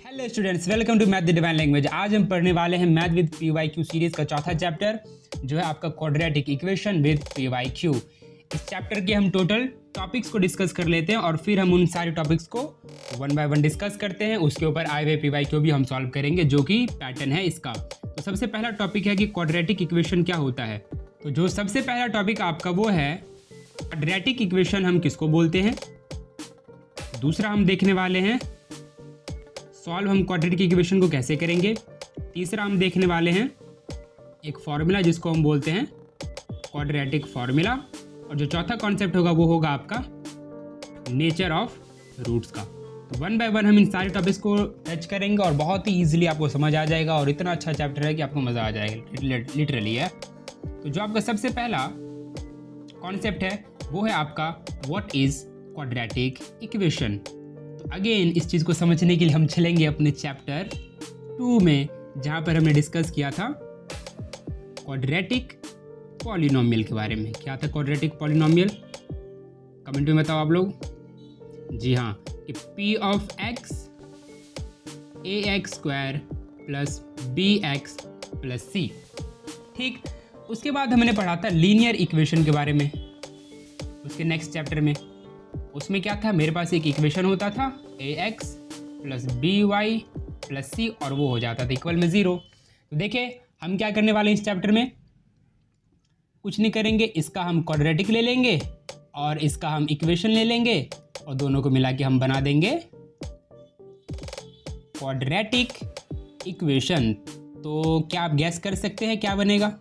Hello students, welcome to math the divine language. आज हम पढ़ने वाले हैं मैथ विद PYQ सीरीज का चौथा चैप्टर, जो है आपका क्वाड्रेटिक इक्वेशन विद PYQ। इस चैप्टर के हम टोटल टॉपिक्स को डिस्कस कर लेते हैं और फिर हम उन सारे टॉपिक्स को वन बाय वन डिस्कस करते हैं। उसके ऊपर आए हुए PYQ भी हम सॉल्व करेंगे, जो कि पैटर्न है इसका। तो सबसे पहला टॉपिक है कि क्वाड्रेटिक इक्वेशन क्या होता है। तो जो सबसे पहला टॉपिक आपका वो है क्वाड्रेटिक इक्वेशन हम किसको बोलते हैं। दूसरा हम देखने वाले हैं सॉल्व हम क्वाड्रेटिक इक्वेशन को कैसे करेंगे। तीसरा हम देखने वाले हैं एक फॉर्मूला जिसको हम बोलते हैं क्वाड्रेटिक फॉर्मूला। और जो चौथा कॉन्सेप्ट होगा वो होगा आपका नेचर ऑफ रूट्स का। तो वन बाय वन हम इन सारे टॉपिक्स को टच करेंगे और बहुत ही ईजिली आपको समझ आ जाएगा और इतना अच्छा चैप्टर है कि आपको मज़ा आ जाएगा, लिटरली है। तो जो आपका सबसे पहला कॉन्सेप्ट है वो है आपका व्हाट इज़ क्वाड्रेटिक इक्वेशन। तो अगेन इस चीज़ को समझने के लिए हम चलेंगे अपने चैप्टर 2 में, जहाँ पर हमने डिस्कस किया था क्वाड्रेटिक पॉलिनोमियल के बारे में। क्या था क्वाड्रेटिक पॉलिनोमियल, कमेंट में बताओ आप लोग। जी हाँ, कि p of x ax square plus bx plus c। ठीक, उसके बाद हमने पढ़ा था लीनियर इक्वेशन के बारे में उसके नेक्स्ट चैप्टर में। उसमें क्या था, मेरे पास एक इक्वेशन होता था ax plus by plus c और वो हो जाता था इक्वल में 0। तो देखिए हम क्या करने वाले हैं इस चैप्टर में, कुछ नहीं करेंगे, इसका हम क्वाड्रेटिक ले लेंगे और इसका हम इक्वेशन ले लेंगे और दोनों को मिला के हम बना देंगे क्वाड्रेटिक इक्वेशन। तो क्या आप गैस कर सकते हैं क्या बनेगा।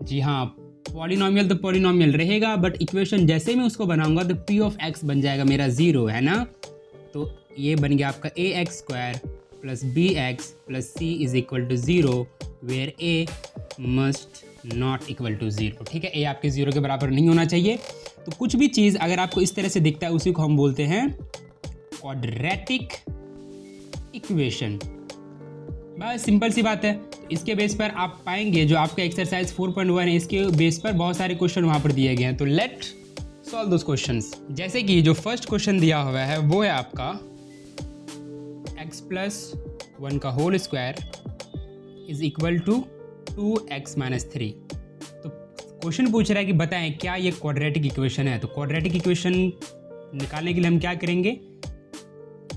जी हाँ, पॉलिनोमियल तो पॉलिनोमियल रहेगा, बट इक्वेशन जैसे मैं उसको बनाऊंगा तो p ऑफ x बन जाएगा मेरा 0, है ना। तो ये बन गया आपका ax square plus bx plus c is equal to 0 where a must not equal to 0। ठीक है, a आपके 0 के बराबर नहीं होना चाहिए। तो कुछ भी चीज़ अगर आपको इस तरह से दिखता है उसी को हम बोलते हैं क्वाड्रेटिक इक्वेशन। बस सिंपल सी बात है। तो इसके बेस पर आप पाएंगे जो आपका एक्सरसाइज 4.1 है, इसके बेस पर बहुत सारे क्वेश्चन वहाँ पर दिए गए हैं। तो लेट सॉल्व दोस क्वेश्चंस। जैसे कि जो फर्स्ट क्वेश्चन दिया हुआ है वो है आपका x प्लस 1 का whole square is equal to 2x minus 3। तो क्वेश्चन पूछ रहा है कि बताएं क्या ये क्वाड्रेटिक इक्वेशन है। तो क्वाड्रेटिक इक्वेशन निकालने के लिए हम क्या करेंगे,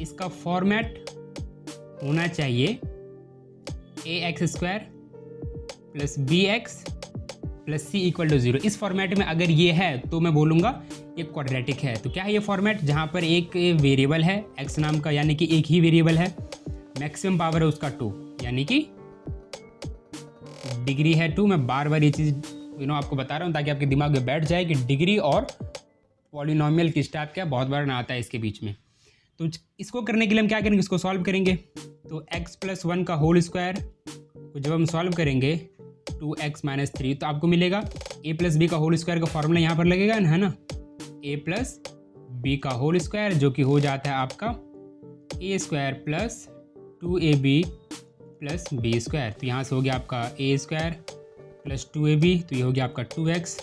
इसका फॉर्मेट होना चाहिए ax square plus bx plus c equal to 0। इस फॉर्मेट में अगर ये है तो मैं बोलूँगा ये क्वाड्रेटिक है। तो क्या है ये फॉर्मेट, जहाँ पर एक वेरिएबल है x नाम का, यानी कि एक ही वेरिएबल है, मैक्सिमम पावर है उसका 2, यानी कि डिग्री है 2। मैं बार बार ये चीज़ आपको बता रहा हूँ ताकि आपके दिमाग में बैठ जाए कि डिग्री और पॉलिनोमियल किस टाइप का बहुत बार ना आता है इसके बीच में। तो इसको करने के लिए हम क्या करेंगे, इसको सॉल्व करेंगे। तो x प्लस 1 का होल स्क्वायर को जब हम सॉल्व करेंगे 2x माइनस 3 तो आपको मिलेगा a प्लस बी का होल स्क्वायर का फॉर्मूला यहाँ पर लगेगा ना, है ना, a प्लस बी का होल स्क्वायर, जो कि हो जाता है आपका a square plus 2ab plus b square. तो यहाँ से हो गया आपका a स्क्वायर प्लस 2ab, तो ये हो गया आपका 2x।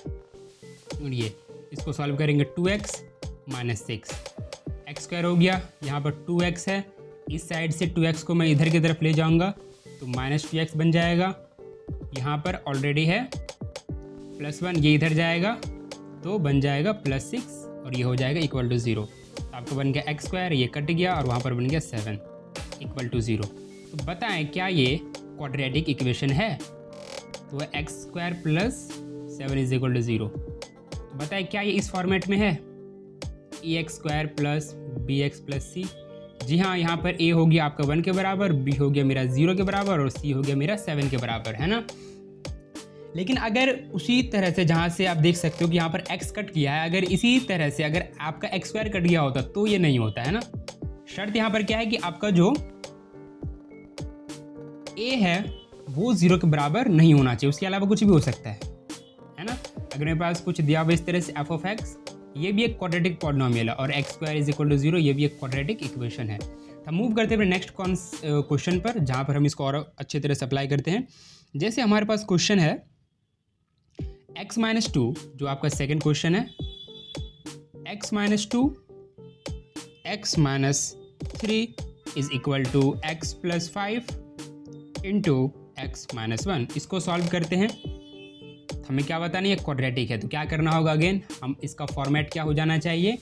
और ये इसको सॉल्व करेंगे 2x माइनस 6, एक्स स्क्वायर हो गया, यहाँ पर 2x है, इस साइड से 2x को मैं इधर की तरफ ले जाऊँगा तो माइनस 2x बन जाएगा। यहाँ पर ऑलरेडी है प्लस 1, ये इधर जाएगा तो बन जाएगा प्लस 6 और ये हो जाएगा इक्वल टू 0। तो आपको बन गया एक्स स्क्वायर, ये कट गया और वहाँ पर बन गया 7 इक्वल टू 0। तो बताएं क्या ये क्वाड्रेटिक इक्वेशन है। तो x square plus 7 is equal to 0। तो बताएं क्या ये इस फॉर्मेट में है, ax square plus bx plus c। जी हाँ, यहाँ पर a हो गया आपका 1 के बराबर, b हो गया मेरा 0 के बराबर और c हो गया मेरा 7 के बराबर, है ना। लेकिन अगर उसी तरह से जहाँ से आप देख सकते हो कि यहाँ पर x कट किया है, अगर इसी तरह से अगर आपका x स्क्वायर कट गया होता तो ये नहीं होता, है ना। शर्त यहाँ पर क्या है कि आपका जो a है वो 0 के बराबर नहीं होना चाहिए, उसके अलावा कुछ भी हो सकता है ना। अगर मेरे पास कुछ दिया हुआ इस तरह से f ऑफ x, ये भी एक क्वाड्रेटिक पॉलिनोमियल है, और x square is equal to 0 ये भी एक क्वाड्रेटिक इक्वेशन है। हम मूव करते हैं नेक्स्ट क्वेश्चन पर, जहाँ पर हम इसको और अच्छे तरह से अप्लाई करते हैं। जैसे हमारे पास क्वेश्चन है x माइनस 2, जो आपका सेकेंड क्वेश्चन है, x minus 2 x minus 3 is equal to x plus 5 into x minus 1। इसको सॉल्व करते हैं। हमें क्या बताना है, ये क्वाड्रेटिक है, तो क्या करना होगा, अगेन हम इसका फॉर्मेट क्या हो जाना चाहिए,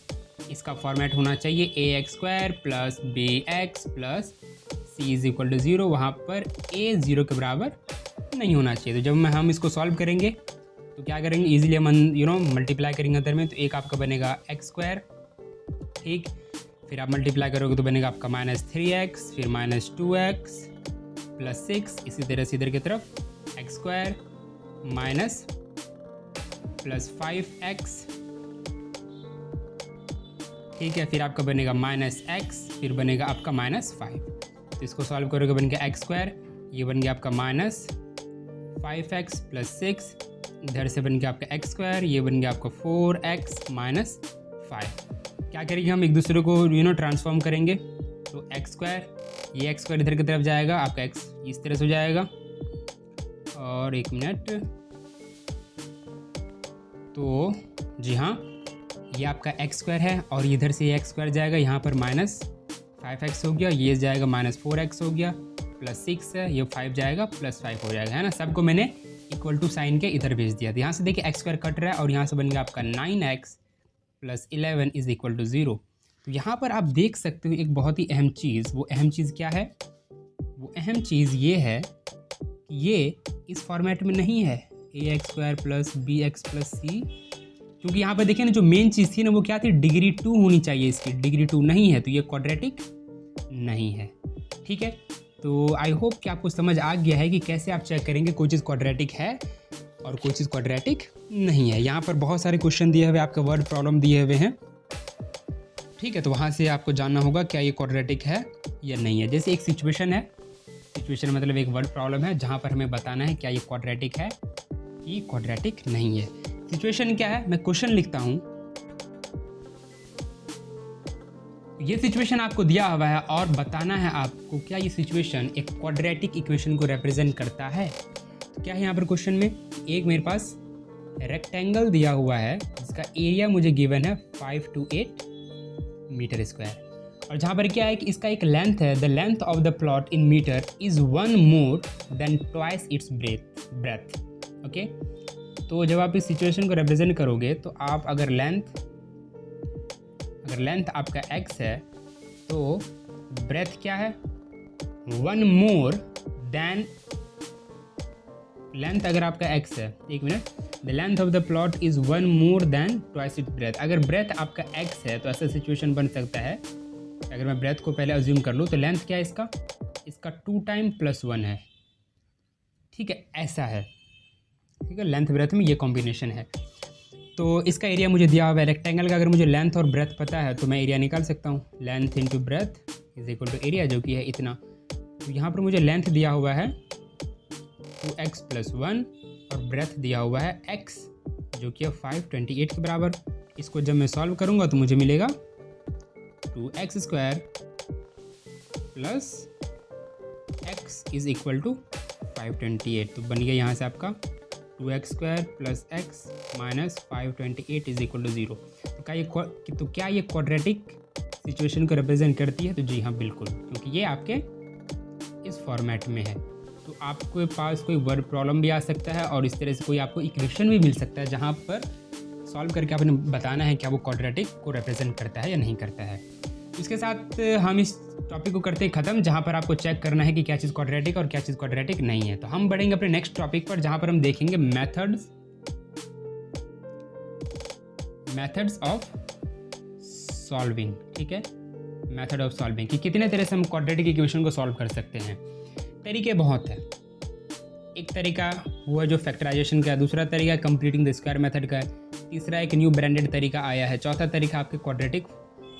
इसका फॉर्मेट होना चाहिए a x square plus b x plus c is equal to 0। वहाँ पर ए 0 के बराबर नहीं होना चाहिए। तो जब हम इसको सॉल्व करेंगे तो क्या करेंगे, इजीली हम मल्टीप्लाई करेंगे अंदर में, तो एक आपका बनेगा एक्स स्क्वायर, ठीक, फिर आप मल्टीप्लाई करोगे तो बनेगा आपका -3x, फिर -2x प्लस 6, इसी तरह से इधर की तरफ x square minus plus 5x, ठीक है, फिर आपका बनेगा -x, फिर बनेगा आपका -5। तो इसको सॉल्व करोगे बन गया एक्स स्क्वायर, ये बन गया आपका -5x प्लस 6, इधर से बन गया आपका एक्स स्क्वायर, ये बन गया आपका 4x माइनस 5। क्या करेंगे हम, एक दूसरे को ट्रांसफॉर्म करेंगे, तो एक्स स्क्वायर, ये एक्स स्क्वायर इधर की तरफ जाएगा, आपका एक्स इस तरह से हो जाएगा, और एक मिनट, तो जी हाँ, ये आपका एक्स स्क्वायर है और इधर से ये एक्स स्क्वायर जाएगा, यहाँ पर -5x हो गया, ये जाएगा -4x हो गया, प्लस 6 है, ये 5 जाएगा प्लस 5 हो जाएगा, है ना। सबको मैंने इक्वल टू साइन के इधर भेज दिया। तो यहाँ से देखिए एक्स स्क्वायर कट रहा है और यहाँ से बन गया आपका 9x plus 11 is equal to 0। तो यहाँ पर आप देख सकते हो एक बहुत ही अहम चीज़, वो अहम चीज़ क्या है, वो अहम चीज़ ये है कि ये इस फॉर्मेट में नहीं है, a x square plus b x plus c, क्योंकि यहाँ पर देखिए ना, जो मेन चीज़ थी ना वो क्या थी, डिग्री 2 होनी चाहिए, इसकी डिग्री 2 नहीं है, तो ये क्वाड्रेटिक नहीं है, ठीक है। तो आई होप कि आपको समझ आ गया है कि कैसे आप चेक करेंगे कोई चीज़ क्वाड्रेटिक है और कोई चीज़ क्वाड्रेटिक नहीं है। यहाँ पर बहुत सारे क्वेश्चन दिए हुए, आपके वर्ड प्रॉब्लम दिए हुए हैं, ठीक है, तो वहाँ से आपको जानना होगा क्या ये क्वाड्रेटिक है या नहीं है। जैसे एक सिचुएशन है, सिचुएशन मतलब एक वर्ड प्रॉब्लम है जहाँ पर हमें बताना है क्या ये क्वाड्रेटिक है कि क्वाड्रेटिक नहीं है। सिचुएशन क्या है, मैं क्वेश्चन लिखता हूँ, ये सिचुएशन आपको दिया हुआ है और बताना है आपको क्या ये सिचुएशन एक क्वाड्रेटिक इक्वेशन को रिप्रेजेंट करता है। तो क्या है यहाँ पर क्वेश्चन में, एक मेरे पास रेक्टेंगल दिया हुआ है जिसका एरिया मुझे गिवन है 5 to 8 मीटर स्क्वायर, और जहाँ पर क्या है कि इसका एक लेंथ है, the length of the plot in metre is 1 more than twice its breadth. Okay, तो जब आप इस सिचुएशन को रिप्रेजेंट करोगे तो आप अगर लेंथ आपका x है तो ब्रेथ क्या है, 1 more देन लेंथ, अगर आपका x है, एक minute, the length of the plot is 1 more than twice its breath. अगर ब्रेथ आपका x है तो ऐसा सिचुएशन बन सकता है, अगर मैं ब्रेथ को पहले अज्यूम कर लूँ तो लेंथ क्या है इसका 2 टाइम प्लस 1 है, ठीक है, ऐसा है, ठीक है, लेंथ ब्रेथ में ये कॉम्बिनेशन है। तो इसका एरिया मुझे दिया हुआ है रेक्टेंगल का, अगर मुझे लेंथ और ब्रेथ पता है तो मैं एरिया निकाल सकता हूँ, length into breadth is equal to area, जो कि है इतना। तो यहाँ पर मुझे लेंथ दिया हुआ है 2x प्लस 1 और ब्रेथ दिया हुआ है x, जो कि है 528 के बराबर। इसको जब मैं सॉल्व करूँगा तो मुझे मिलेगा 2x square plus x is equal to 528। तो बन गया यहाँ से आपका 2x square plus x minus 528 is equal to 0। तो क्या ये क्वाड्रेटिक सिचुएशन को रिप्रेजेंट करती है? तो जी हाँ, बिल्कुल, क्योंकि ये आपके इस फॉर्मेट में है। तो आपके पास कोई वर्ड प्रॉब्लम भी आ सकता है और इस तरह से कोई आपको इक्वेशन भी मिल सकता है जहाँ पर सॉल्व करके आपने बताना है क्या वो क्वाड्रेटिक को रिप्रेजेंट करता है या नहीं करता है। इसके साथ हम इस टॉपिक को करते हैं ख़त्म, जहाँ पर आपको चेक करना है कि क्या चीज़ क्वाड्रेटिक और क्या चीज़ क्वाड्रेटिक नहीं है। तो हम बढ़ेंगे अपने नेक्स्ट टॉपिक पर, जहाँ पर हम देखेंगे मेथड्स ऑफ सॉल्विंग। ठीक है, मेथड ऑफ सॉल्विंग कि कितने तरह से हम क्वाड्रेटिक इक्वेशन को सॉल्व कर सकते हैं। तरीके बहुत है, एक तरीका हुआ जो फैक्टराइजेशन का है, दूसरा तरीका कंप्लीटिंग द स्क्वायर मेथड का है, तीसरा एक न्यू ब्रांडेड तरीका आया है, चौथा तरीका आपके क्वाड्रेटिक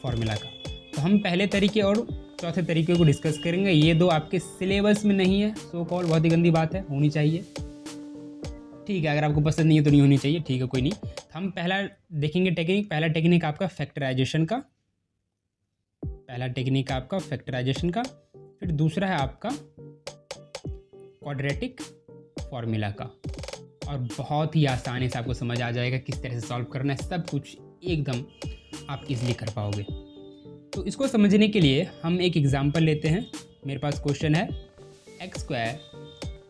फार्मूला का। तो हम पहले तरीके और चौथे तरीके को डिस्कस करेंगे। ये दो आपके सिलेबस में नहीं है, सो कॉल, बहुत ही गंदी बात है, होनी चाहिए, ठीक है, अगर आपको पसंद नहीं है तो नहीं होनी चाहिए, ठीक है, कोई नहीं। तो हम पहला देखेंगे टेक्निक। पहला टेक्निक आपका फैक्टराइजेशन का, फिर दूसरा है आपका क्वाड्रेटिक फार्मूला का, और बहुत ही आसानी से आपको समझ आ जाएगा किस तरह से सॉल्व करना है, सब कुछ एकदम आप इजीली कर पाओगे। तो इसको समझने के लिए हम एक एग्जांपल लेते हैं। मेरे पास क्वेश्चन है x²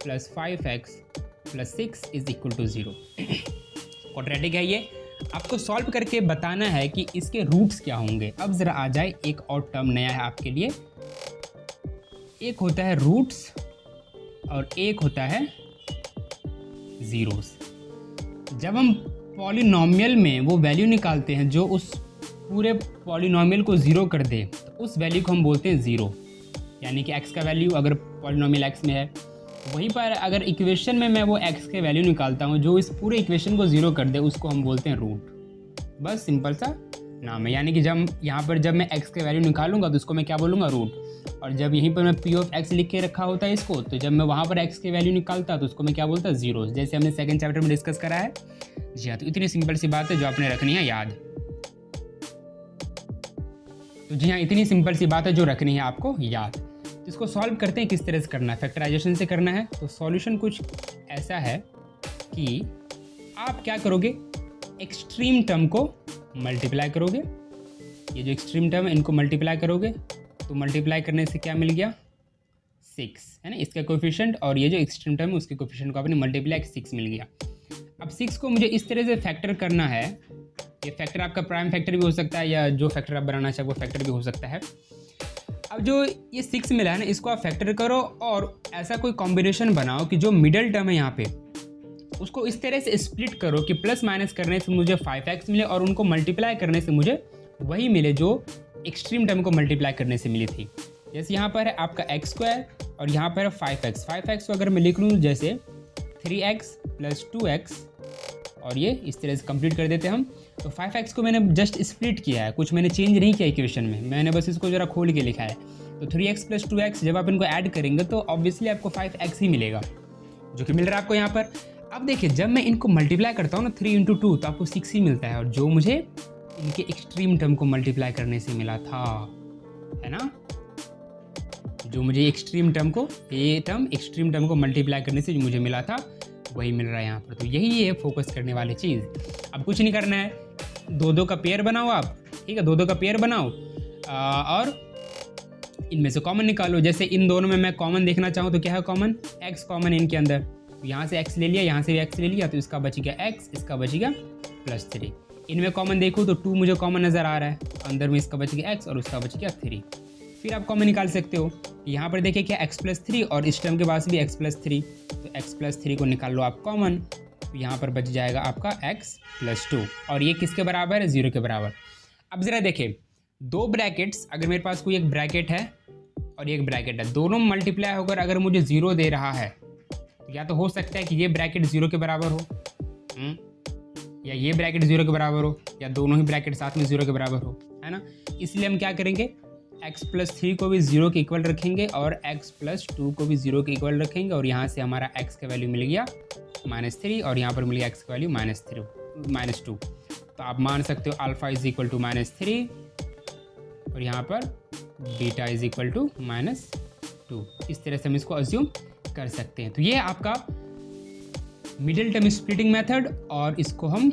+ 5x + 6 = 0। क्वाड्रेटिक है ये, आपको सॉल्व करके बताना है कि इसके रूट्स क्या होंगे। अब ज़रा आ जाए, एक और टर्म नया है आपके लिए। एक होता है रूट्स और एक होता है ज़ीरोस। जब हम पॉलिनॉमियल में वो वैल्यू निकालते हैं जो उस पूरे पॉलिनॉमियल को ज़ीरो कर दे, तो उस वैल्यू को हम बोलते हैं ज़ीरो। यानी कि x का वैल्यू अगर पॉलिनॉमियल x में है, वहीं पर अगर इक्वेशन में मैं वो x के वैल्यू निकालता हूँ जो इस पूरे इक्वेशन को ज़ीरो कर दे, उसको हम बोलते हैं रूट। बस सिंपल सा नाम है। यानी कि जब यहाँ पर जब मैं x के वैल्यू निकालूंगा तो इसको मैं क्या बोलूँगा, रूट। और जब यहीं पर मैं p ऑफ x लिख के रखा होता है इसको, तो जब मैं वहाँ पर x के वैल्यू निकालता तो उसको मैं क्या बोलता, जीरो। जैसे हमने सेकंड चैप्टर में डिस्कस करा है। जी हाँ, तो इतनी सिंपल सी बात है जो आपने रखनी है याद। तो जी हाँ, इतनी सिंपल सी बात है जो रखनी है आपको याद। तो इसको सॉल्व करते हैं, किस तरह से करना है, फैक्टराइजेशन से करना है। तो सॉल्यूशन कुछ ऐसा है कि आप क्या करोगे, एक्सट्रीम टर्म को मल्टीप्लाई करोगे। ये जो एक्सट्रीम टर्म है इनको मल्टीप्लाई करोगे, तो मल्टीप्लाई करने से क्या मिल गया, 6 है ना, इसका कोएफिशिएंट। और ये जो एक्सट्रीम टर्म है उसके कोएफिशिएंट को आपने मल्टीप्लाई 6 मिल गया। अब 6 को मुझे इस तरह से फैक्टर करना है। ये फैक्टर आपका प्राइम फैक्टर भी हो सकता है, या जो फैक्टर आप बनाना चाहे वो फैक्टर भी हो सकता है। अब जो ये 6 मिला है ना, इसको आप फैक्टर करो और ऐसा कोई कॉम्बिनेशन बनाओ कि जो मिडल टर्म है यहाँ पे उसको इस तरह से स्प्लिट करो कि प्लस माइनस करने से मुझे 5x मिले और उनको मल्टीप्लाई करने से मुझे वही मिले जो एक्सट्रीम टर्म को मल्टीप्लाई करने से मिली थी। जैसे यहाँ पर है आपका x² और यहाँ पर है 5x। 5x को अगर मैं लिख लूँ जैसे 3x + 2x, और ये इस तरह से कंप्लीट कर देते हैं हम। तो 5x को मैंने जस्ट स्प्लिट किया है, कुछ मैंने चेंज नहीं किया इक्वेशन में, मैंने बस इसको ज़रा खोल के लिखा है। तो 3x + 2x जब आप इनको ऐड करेंगे तो ऑब्वियसली आपको 5x ही मिलेगा, जो कि मिल रहा है आपको यहाँ पर। अब देखिए, जब मैं इनको मल्टीप्लाई करता हूँ ना 3 × 2 तो आपको 6 ही मिलता है, और जो मुझे इनके एक्सट्रीम टर्म को मल्टीप्लाई करने से मिला था, है ना, जो मुझे एक्सट्रीम टर्म को, ये टर्म एक्सट्रीम टर्म को मल्टीप्लाई करने से जो मुझे मिला था वही मिल रहा है यहाँ पर। तो यही है फोकस करने वाली चीज़। अब कुछ नहीं करना है, 2-2 का पेयर बनाओ आप, ठीक है, 2-2 का पेयर बनाओ और इनमें से कॉमन निकालो। जैसे इन दोनों में मैं कॉमन देखना चाहूँ तो क्या है कॉमन, x कॉमन है इनके अंदर। तो यहाँ से x ले लिया, यहाँ से भी x ले लिया, तो इसका बच गया x, इसका बच गया +3। इनमें कॉमन देखूँ तो 2 मुझे कॉमन नज़र आ रहा है, अंदर में इसका बच गया x और उसका बच गया 3। फिर आप कॉमन निकाल सकते हो। यहाँ पर देखिए क्या x + 3 और इस टर्म के पास भी x + 3, तो x + 3 को निकाल लो आप कॉमन, तो यहाँ पर बच जाएगा आपका x + 2, और ये किसके बराबर है, 0 के बराबर। अब ज़रा देखिए, 2 ब्रैकेट्स, अगर मेरे पास कोई एक ब्रैकेट है और एक ब्रैकेट है, दोनों मल्टीप्लाई होकर अगर मुझे 0 दे रहा है, तो या तो हो सकता है कि ये ब्रैकेट 0 के बराबर हो, या ये ब्रैकेट 0 के बराबर हो, या दोनों ही ब्रैकेट साथ में 0 के बराबर हो, है ना। इसलिए हम क्या करेंगे, x + 3 को भी 0 के इक्वल रखेंगे और x + 2 को भी 0 के इक्वल रखेंगे, और यहाँ से हमारा x का वैल्यू मिल गया -3 और यहाँ पर मिल गया x का वैल्यू -2। तो आप मान सकते हो अल्फा = -3 और यहाँ पर बीटा = -2। इस तरह से हम इसको अज्यूम कर सकते हैं। तो ये आपका मिडिल टर्म स्प्लिटिंग मेथड, और इसको हम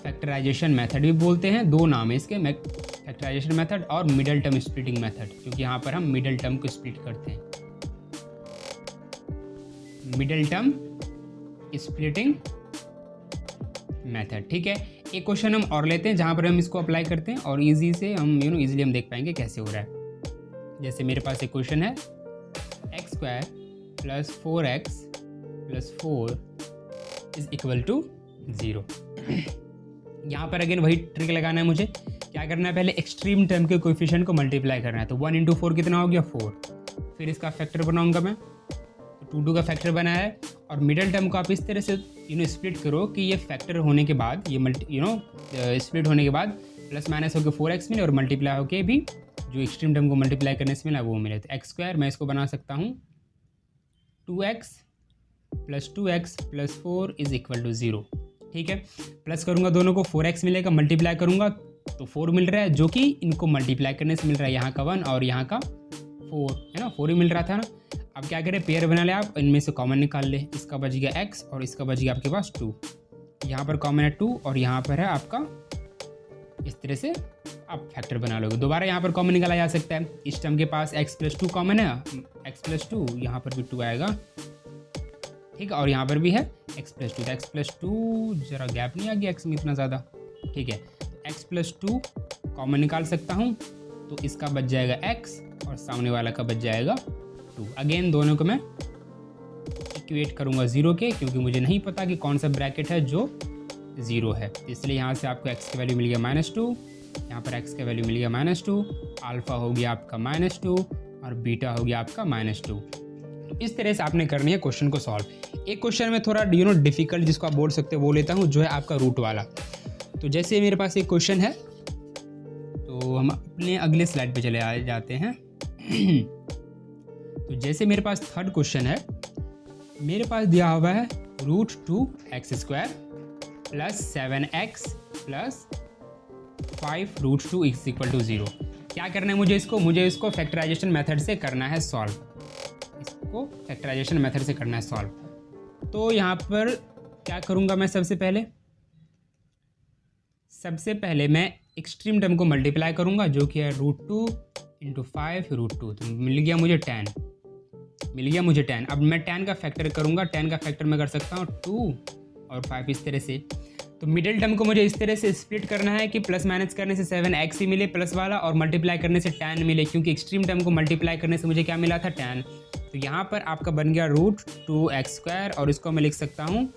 फैक्टराइजेशन मेथड भी बोलते हैं। 2 नाम है इसके, फैक्टराइजेशन मेथड और मिडिल टर्म स्प्लिटिंग मेथड, क्योंकि यहाँ पर हम मिडिल टर्म को स्प्लिट करते हैं। मिडिल टर्म स्प्लिटिंग मेथड, ठीक है। एक क्वेश्चन हम और लेते हैं जहाँ पर हम इसको अप्लाई करते हैं और इजी से हम इजीली हम देख पाएंगे कैसे हो रहा है। जैसे मेरे पास एक क्वेश्चन है x² + 4x + 4 = 0। यहाँ पर अगेन वही ट्रिक लगाना है मुझे। क्या करना है, पहले एक्सट्रीम टर्म के कोएफिशिएंट को मल्टीप्लाई करना है। तो 1 × 4 कितना हो गया, 4। फिर इसका फैक्टर बनाऊंगा मैं, तो 2 का फैक्टर बनाया है, और मिडल टर्म को आप इस तरह से स्प्लिट करो कि ये फैक्टर होने के बाद, ये स्प्लिट होने के बाद प्लस माइनस होकर 4x मिले और मल्टीप्लाई होकर भी जो एक्सट्रीम टर्म को मल्टीप्लाई करने से मिला वो मिले। तो x² मैं इसको बना सकता हूँ 2x + 2x + 4 = 0, ठीक है। प्लस करूँगा दोनों को, 4x मिलेगा, मल्टीप्लाई करूँगा तो 4 मिल रहा है, जो कि इनको मल्टीप्लाई करने से मिल रहा है। यहाँ का 1 और यहाँ का 4 है ना, 4 ही मिल रहा था ना। अब क्या करें, पेयर बना ले आप, इनमें से कॉमन निकाल ले। इसका बच गया x और इसका बच गया आपके पास 2। यहाँ पर कॉमन है 2 और यहाँ पर है आपका इस तरह से आप फैक्टर बना लोगे। दोबारा यहाँ पर कॉमन निकाला जा सकता है। इस टर्म के पास x+2 कॉमन है, x+2 यहाँ पर भी 2 आएगा, ठीक है, और यहाँ पर भी है x+2। तो x+2 जरा गैप नहीं आ गया x में इतना ज़्यादा, ठीक है, x+2 कॉमन निकाल सकता हूँ, तो इसका बच जाएगा x और सामने वाला का बच जाएगा 2। अगेन दोनों को मैं इक्वेट करूँगा 0 के, क्योंकि मुझे नहीं पता कि कौन सा ब्रैकेट है जो 0 है, इसलिए यहाँ से आपको x की वैल्यू मिल गया -2, यहाँ पर x का वैल्यू मिल गया -2, अल्फ़ा हो गया आपका -2 और बीटा हो गया आपका -2। इस तरह से आपने करनी है क्वेश्चन को सॉल्व। एक क्वेश्चन में थोड़ा डिफ़िकल्ट जिसको आप बोल सकते हो वो लेता हूँ, जो है आपका रूट वाला। तो जैसे मेरे पास एक क्वेश्चन है, तो हम अपने अगले स्लाइड पे चले जाते हैं। तो जैसे मेरे पास थर्ड क्वेश्चन है, मेरे पास दिया हुआ है √2x² + 7x + 5 √2 = 0। क्या करना है मुझे इसको फैक्टराइजेशन मेथड से करना है सॉल्व। इसको फैक्टराइजेशन मेथड से करना है सॉल्व। तो यहाँ पर क्या करूँगा मैं, सबसे पहले मैं एक्सट्रीम टर्म को मल्टीप्लाई करूँगा, जो कि है √2 × 5 √2, तो मिल गया मुझे 10। अब मैं 10 का फैक्टर करूँगा। 10 का फैक्टर मैं कर सकता हूँ 2 और 5 इस तरह से। तो मिडिल टर्म को मुझे इस तरह से स्प्लिट करना है कि प्लस माइनस करने से 7x ही मिले प्लस वाला, और मल्टीप्लाई करने से 10 मिले, क्योंकि एक्सट्रीम टर्म को मल्टीप्लाई करने से मुझे क्या मिला था, 10। तो यहाँ पर आपका बन गया √2x², और इसको मैं लिख सकता हूँ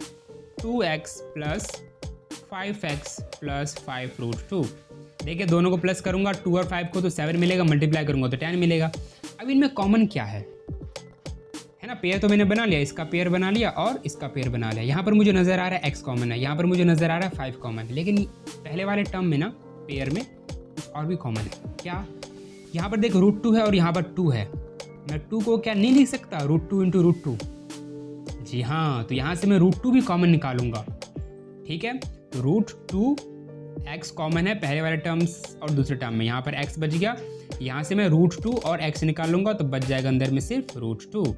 2x + 5x + 5 √2। देखिए दोनों को प्लस करूँगा, 2 और 5 को, तो 7 मिलेगा, मल्टीप्लाई करूँगा तो 10 मिलेगा। अब इनमें कॉमन क्या है ना, पेयर तो मैंने बना लिया, इसका पेयर बना लिया और इसका पेयर बना लिया। यहाँ पर मुझे नज़र आ रहा है x कॉमन है, यहाँ पर मुझे नज़र आ रहा है 5 कॉमन है, लेकिन पहले वाले टर्म में ना पेयर में कुछ और भी कॉमन है। क्या? यहाँ पर देख √2 है और यहाँ पर 2 है, मैं 2 को क्या नहीं लिख सकता, √2 × √2। जी हाँ, तो यहाँ से मैं √2 भी कॉमन निकालूंगा, ठीक है। तो √2x कॉमन है पहले वाले टर्म्स और दूसरे टर्म में, यहाँ पर x बच गया, यहाँ से मैं √2 और x निकालूंगा तो बच जाएगा अंदर में सिर्फ √2।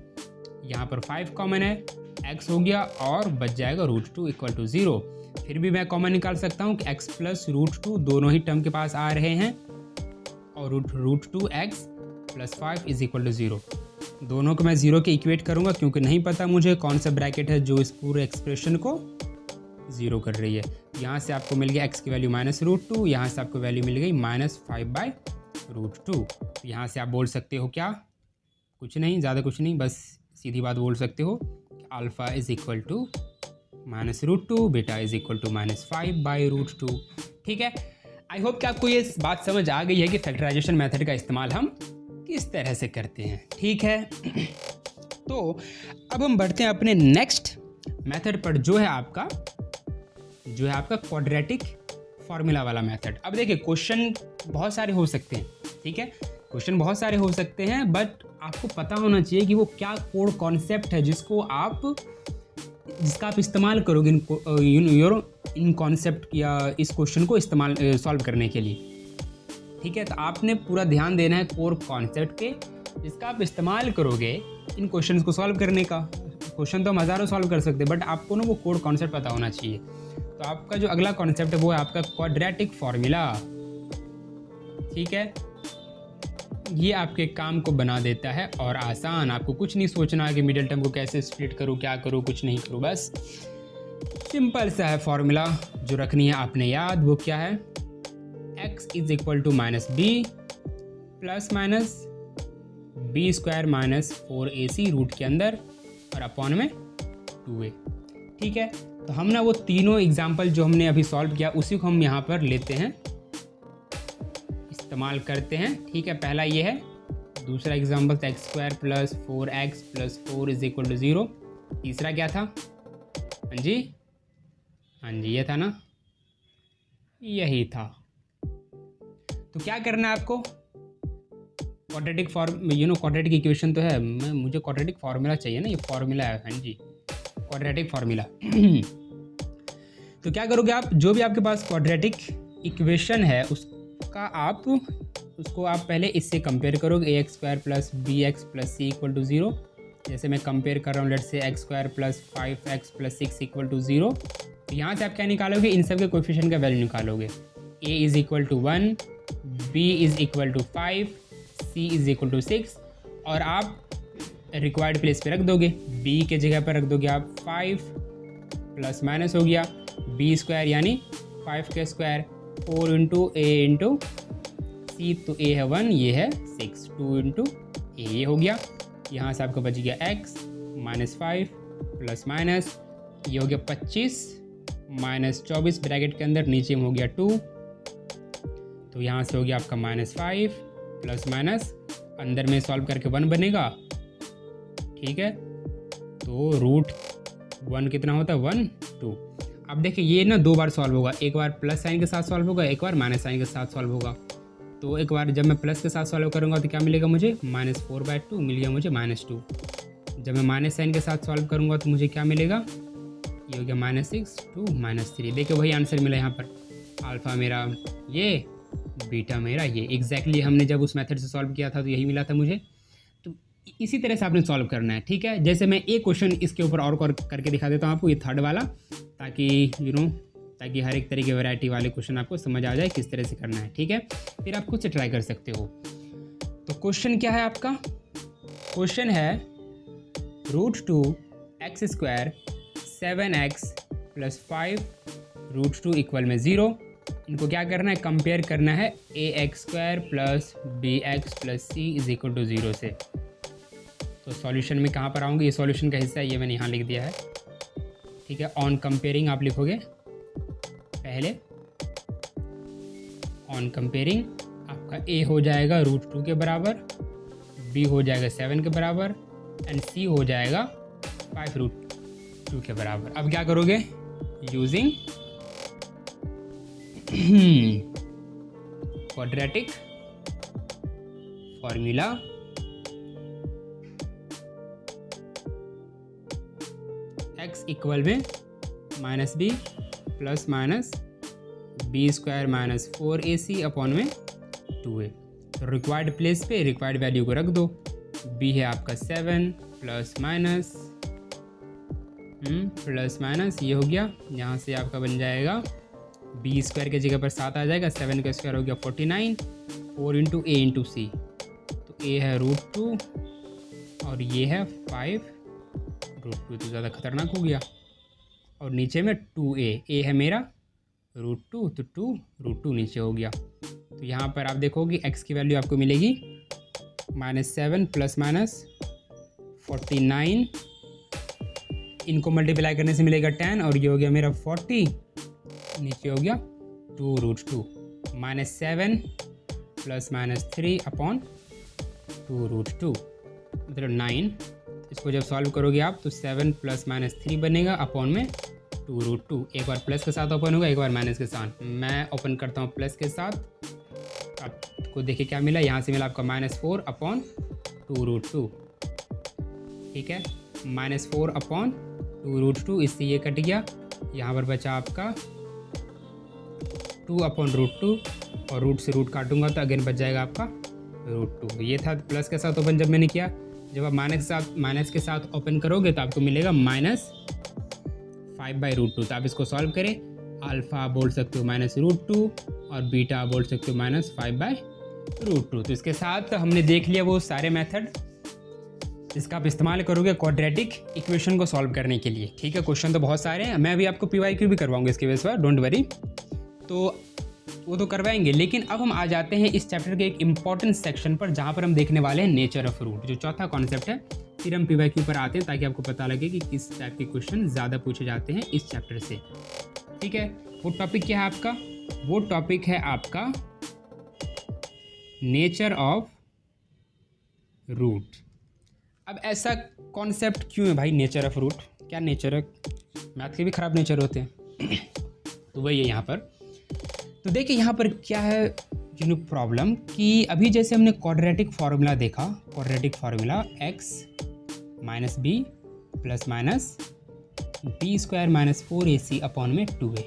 यहाँ पर 5 कॉमन है, x हो गया और बच जाएगा √2 = 0। फिर भी मैं कॉमन निकाल सकता हूँ कि x + √2 दोनों ही टर्म के पास आ रहे हैं, और √2x + 5 = 0। दोनों को मैं 0 के इक्वेट करूँगा, क्योंकि नहीं पता मुझे कौन सा ब्रैकेट है जो इस पूरे एक्सप्रेशन को 0 कर रही है। यहाँ से आपको मिल गया x की वैल्यू -√2, यहाँ से आपको वैल्यू मिल गई -5/√2। यहाँ से आप बोल सकते हो क्या, कुछ नहीं, ज़्यादा कुछ नहीं, बस सीधी बात बोल सकते हो कि अल्फ़ा = -√2, बीटा = -5/√2, ठीक है। आई होप कि आपको ये बात समझ आ गई है कि फैक्टराइजेशन मेथड का इस्तेमाल हम किस तरह से करते हैं, ठीक है। तो अब हम बढ़ते हैं अपने नेक्स्ट मेथड पर, जो है आपका क्वाड्रेटिक फार्मूला वाला मेथड। अब देखिए क्वेश्चन बहुत सारे हो सकते हैं, ठीक है, क्वेश्चन बहुत सारे हो सकते हैं, बट आपको पता होना चाहिए कि वो क्या कोड कॉन्सेप्ट है जिसका आप इस्तेमाल करोगे इन कॉन्सेप्ट या इस क्वेश्चन को सॉल्व करने के लिए, ठीक है। तो आपने पूरा ध्यान देना है कोर कॉन्सेप्ट पे, जिसका आप इस्तेमाल करोगे इन क्वेश्चंस को सॉल्व करने का। क्वेश्चन तो हम हज़ारों सॉल्व कर सकते हैं, बट आपको ना वो कोड कॉन्सेप्ट पता होना चाहिए। तो आपका जो अगला कॉन्सेप्ट है वो है आपका क्वाड्रेटिक फार्मूला, ठीक है। ये आपके काम को बना देता है और आसान, आपको कुछ नहीं सोचना कि मिडिल टर्म को कैसे स्प्लिट करूँ, क्या करूँ, कुछ नहीं करूँ, बस सिंपल सा है फार्मूला जो रखनी है आपने याद। वो क्या है, x = -b ± b² - 4ac root के अंदर और अपॉन में 2a, ठीक है। तो हम ना वो तीनों एग्जाम्पल जो हमने अभी सॉल्व किया उसी को हम यहाँ पर लेते हैं, इस्तेमाल करते हैं, ठीक है। पहला ये है, दूसरा एग्जाम्पल था x² + 4x + 4 = 0। तीसरा क्या था, हाँ जी ये था ना, यही था। तो क्या करना है आपको, क्वाड्रेटिक क्वाड्रेटिक इक्वेशन तो है, मुझे क्वाड्रेटिक फार्मूला चाहिए ना, ये फार्मूला है, हाँ जी क्वाड्रेटिक फार्मूला। तो क्या करोगे आप, जो भी आपके पास क्वाड्रेटिक इक्वेशन है उसको आप पहले इससे कंपेयर करोगे, ax² + bx + c = 0। जैसे मैं कंपेयर कर रहा हूँ, लेट्स से x² + 5x + 6 = 0। तो यहाँ से आप क्या निकालोगे, इन सब के कोएफिशिएंट का वैल्यू निकालोगे। a is equal to 1, b is equal to 5, c is equal to 6 और आप रिक्वायर्ड प्लेस पे रख दोगे। b के जगह पर रख दोगे आप 5 प्लस माइनस हो गया b स्क्वायर यानी 5 के स्क्वायर 4 इंटू ए इंटू सी, तो a है 1, ये है 6, 2 इंटू ए, ये हो गया। यहाँ से आपका बच गया x -5 प्लस माइनस ये हो गया 25 माइनस 24 ब्रैकेट के अंदर नीचे में हो गया 2, तो यहाँ से हो गया आपका -5 प्लस माइनस अंदर में सॉल्व करके 1 बनेगा, ठीक है। तो रूट 1 कितना होता है 1, 2। अब देखिए ये ना 2 बार सॉल्व होगा, एक बार प्लस साइन के साथ सॉल्व होगा, एक बार माइनस साइन के साथ सॉल्व होगा। तो एक बार जब मैं प्लस के साथ सॉल्व करूँगा तो क्या मिलेगा मुझे -4/2 मिल गया मुझे -2। जब मैं माइनस साइन के साथ सॉल्व करूँगा तो मुझे क्या मिलेगा, ये हो गया -6 टू -3। देखिए वही आंसर मिला यहाँ पर, अल्फ़ा मेरा ये, बीटा मेरा ये। एग्जैक्टली हमने जब उस मेथड से सॉल्व किया था तो यही मिला था मुझे। तो इसी तरह से आपने सॉल्व करना है, ठीक है। जैसे मैं एक क्वेश्चन इसके ऊपर और करके दिखा देता हूँ आपको, ये थर्ड वाला, ताकि ताकि हर एक तरह की वैरायटी वाले क्वेश्चन आपको समझ आ जाए किस तरह से करना है, ठीक है। फिर आप खुद से ट्राई कर सकते हो। तो क्वेश्चन क्या है आपका, क्वेश्चन है √2x² 7x + 5 √2 इक्वल में 0। इनको क्या करना है, कंपेयर करना है ax² + bx + c is equal to 0 से। तो सॉल्यूशन में कहाँ पर आऊँगी, ये सॉल्यूशन का हिस्सा है, ये मैंने यहाँ लिख दिया है, ठीक है। ऑन कंपेयरिंग आप लिखोगे पहले, ऑन कंपेयरिंग आपका a हो जाएगा √2 के बराबर, b हो जाएगा 7 के बराबर एंड c हो जाएगा 5 √2 के बराबर। अब क्या करोगे, using quadratic formula x equal में -b plus minus b² - 4ac upon में 2a। तो रिक्वायर्ड प्लेस पे रिक्वायर्ड वैल्यू को रख दो। b है आपका 7 प्लस माइनस ये हो गया, यहाँ से आपका बन जाएगा b² के जगह पर 7 आ जाएगा, 7 का स्क्वायर हो गया 49, 4 इंटू a इंटू सी, तो a है √2 और ये है 5 √2, तो ज़्यादा खतरनाक हो गया। और नीचे में 2a है मेरा √2, तो 2 √2 नीचे हो गया। तो यहाँ पर आप देखोगे x की वैल्यू आपको मिलेगी -7 प्लस माइनस 49, इनको मल्टीप्लाई करने से मिलेगा 10 और ये हो गया मेरा 40, नीचे हो गया 2 √2, -7 प्लस -3 अपॉन 2 √2 मतलब 9। इसको जब सॉल्व करोगे आप तो 7 प्लस -3 बनेगा अपॉन में 2 √2। एक बार प्लस के साथ ओपन होगा, एक बार माइनस के साथ। मैं ओपन करता हूँ प्लस के साथ, आपको देखिए क्या मिला, यहाँ से मिला आपका -4 अपॉन 2 √2, ठीक है। -4 अपॉन 2 √2, इससे ये कट गया, यहाँ पर बचा आपका 2 अपॉन √2 और रूट से रूट काटूंगा तो अगेन बच जाएगा आपका √2। ये था प्लस के साथ ओपन जब मैंने किया। जब आप माइनस के साथ ओपन करोगे तो आपको मिलेगा -5/√2। तो आप इसको सॉल्व करें, अल्फ़ा बोल सकते हो -√2 और बीटा बोल सकते हो -5/√2। तो इसके साथ हमने देख लिया वो सारे मेथड जिसका आप इस्तेमाल करोगे क्वाड्रेटिक इक्वेशन को सॉल्व करने के लिए, ठीक है। क्वेश्चन तो बहुत सारे हैं, मैं अभी आपको PYQ भी करवाऊंगा इसके बेस पर, डोंट वरी। तो वो तो करवाएंगे, लेकिन अब हम आ जाते हैं इस चैप्टर के एक इम्पॉर्टेंट सेक्शन पर जहाँ पर हम देखने वाले हैं नेचर ऑफ रूट, जो चौथा कॉन्सेप्ट है। फिर हम PYQ पर आते हैं ताकि आपको पता लगे कि किस टाइप के क्वेश्चन ज़्यादा पूछे जाते हैं इस चैप्टर से, ठीक है। वो टॉपिक क्या है आपका, वो टॉपिक है आपका नेचर ऑफ रूट। अब ऐसा कॉन्सेप्ट क्यों है भाई नेचर ऑफ रूट, क्या नेचर है, मैथ के भी ख़राब नेचर होते हैं तो वही है यहाँ पर। तो देखिए यहाँ पर क्या है प्रॉब्लम कि अभी जैसे हमने क्वाड्रेटिक फार्मूला देखा, quadratic formula x - b plus minus b² - 4ac upon में 2a।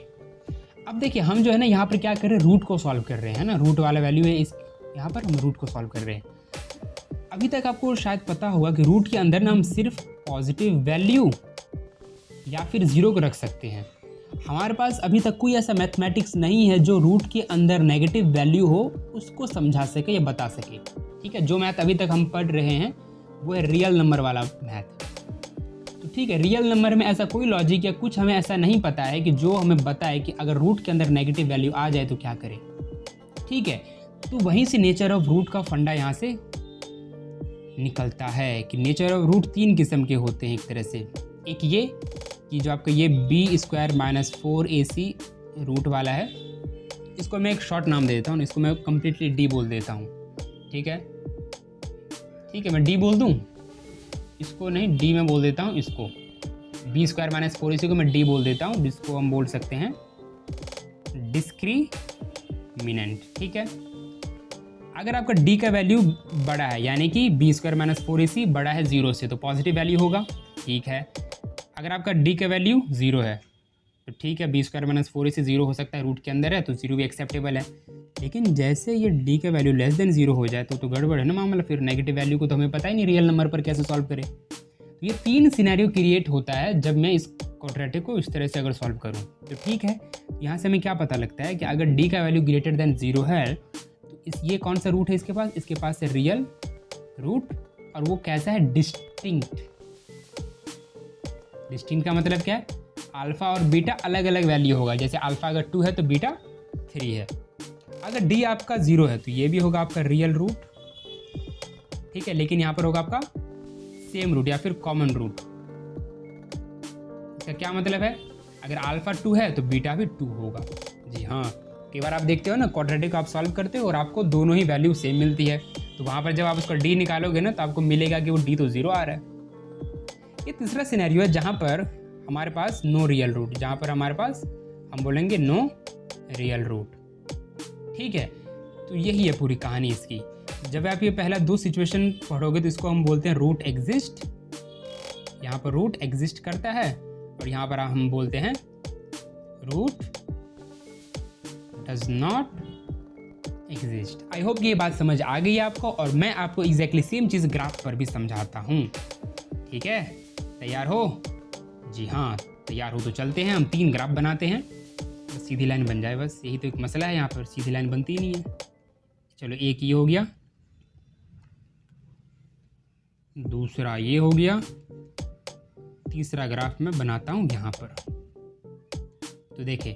अब देखिए हम जो है ना यहाँ पर क्या कर रहे हैं, रूट को सॉल्व कर रहे हैं ना, रूट वाला वैल्यू है इस, यहाँ पर हम रूट को सॉल्व कर रहे हैं। अभी तक आपको शायद पता होगा कि रूट के अंदर ना हम सिर्फ पॉजिटिव वैल्यू या फिर 0 को रख सकते हैं। हमारे पास अभी तक कोई ऐसा मैथमेटिक्स नहीं है जो रूट के अंदर नेगेटिव वैल्यू हो उसको समझा सके या बता सके। ठीक है, जो मैथ अभी तक हम पढ़ रहे हैं वो है रियल नंबर वाला मैथ। तो ठीक है, रियल नंबर में ऐसा कोई लॉजिक या कुछ हमें ऐसा नहीं पता है कि जो हमें बताए कि अगर रूट के अंदर नेगेटिव वैल्यू आ जाए तो क्या करें। ठीक है, तो वहीं से नेचर ऑफ रूट का फंडा यहाँ से निकलता है कि नेचर ऑफ रूट 3 किस्म के होते हैं एक तरह से। एक ये कि जो आपका ये b² - 4ac रूट वाला है, इसको मैं एक शॉर्ट नाम दे देता हूँ, इसको मैं कम्प्लीटली d बोल देता हूँ। ठीक है, मैं d बोल दूँ, इसको नहीं d में बोल देता हूँ, इसको b² - 4ac को मैं d बोल देता हूँ, जिसको हम बोल सकते हैं डिस्क्रिमिनेंट। ठीक है, अगर आपका d का वैल्यू बड़ा है यानी कि b² - 4ac बड़ा है 0 से तो पॉजिटिव वैल्यू होगा। ठीक है, अगर आपका d का वैल्यू 0 है तो ठीक है, b² - 4ac 0 हो सकता है, रूट के अंदर है तो 0 भी एक्सेप्टेबल है। लेकिन जैसे ये d का वैल्यू लेस देन 0 हो जाए तो गड़बड़ है ना मामला। फिर नेगेटिव वैल्यू को तो हमें पता ही नहीं रियल नंबर पर कैसे सॉल्व करें। तो ये 3 सिनेरियो क्रिएट होता है जब मैं इस क्वाड्रेटिक को इस तरह से अगर सॉल्व करूँ तो। ठीक है, यहाँ से हमें क्या पता लगता है कि अगर d का वैल्यू ग्रेटर देन 0 है तो ये कौन सा रूट है इसके पास है रियल रूट, और वो कैसा है, डिस्टिंक्ट। डिस्टिंक्ट का मतलब क्या है, अल्फ़ा और बीटा अलग अलग वैल्यू होगा। जैसे अल्फ़ा अगर 2 है तो बीटा 3 है। अगर d आपका 0 है तो ये भी होगा आपका रियल रूट। ठीक है, लेकिन यहाँ पर होगा आपका सेम रूट या फिर कॉमन रूट। इसका क्या मतलब है, अगर अल्फ़ा 2 है तो बीटा भी 2 होगा। जी हाँ, कई बार आप देखते हो ना क्वाड्रेटिक आप सॉल्व करते हो और आपको दोनों ही वैल्यू सेम मिलती है, तो वहाँ पर जब आप उसका d निकालोगे ना तो आपको मिलेगा कि वो d तो 0 आ रहा है। ये तीसरा सिनेरियो है जहाँ पर हमारे पास नो रियल रूट, जहाँ पर हमारे पास हम बोलेंगे नो रियल रूट। ठीक है, तो यही है पूरी कहानी इसकी। जब आप ये पहला 2 सिचुएशन पढ़ोगे तो इसको हम बोलते हैं रूट एग्जिस्ट। यहाँ पर रूट एग्जिस्ट करता है और यहाँ पर हम बोलते हैं root does not exist. I hope ये बात समझ आ गई आपको, और मैं आपको एग्जैक्टली सेम चीज़ ग्राफ पर भी समझाता हूँ। ठीक है, तैयार हो? जी हाँ, तैयार हो तो चलते हैं, हम 3 ग्राफ बनाते हैं, बस सीधी लाइन बन जाए, बस यही तो एक मसला है, यहाँ पर सीधी लाइन बनती ही नहीं है। चलो, एक ये हो गया, दूसरा ये हो गया, तीसरा ग्राफ मैं बनाता हूँ यहाँ पर। तो देखें,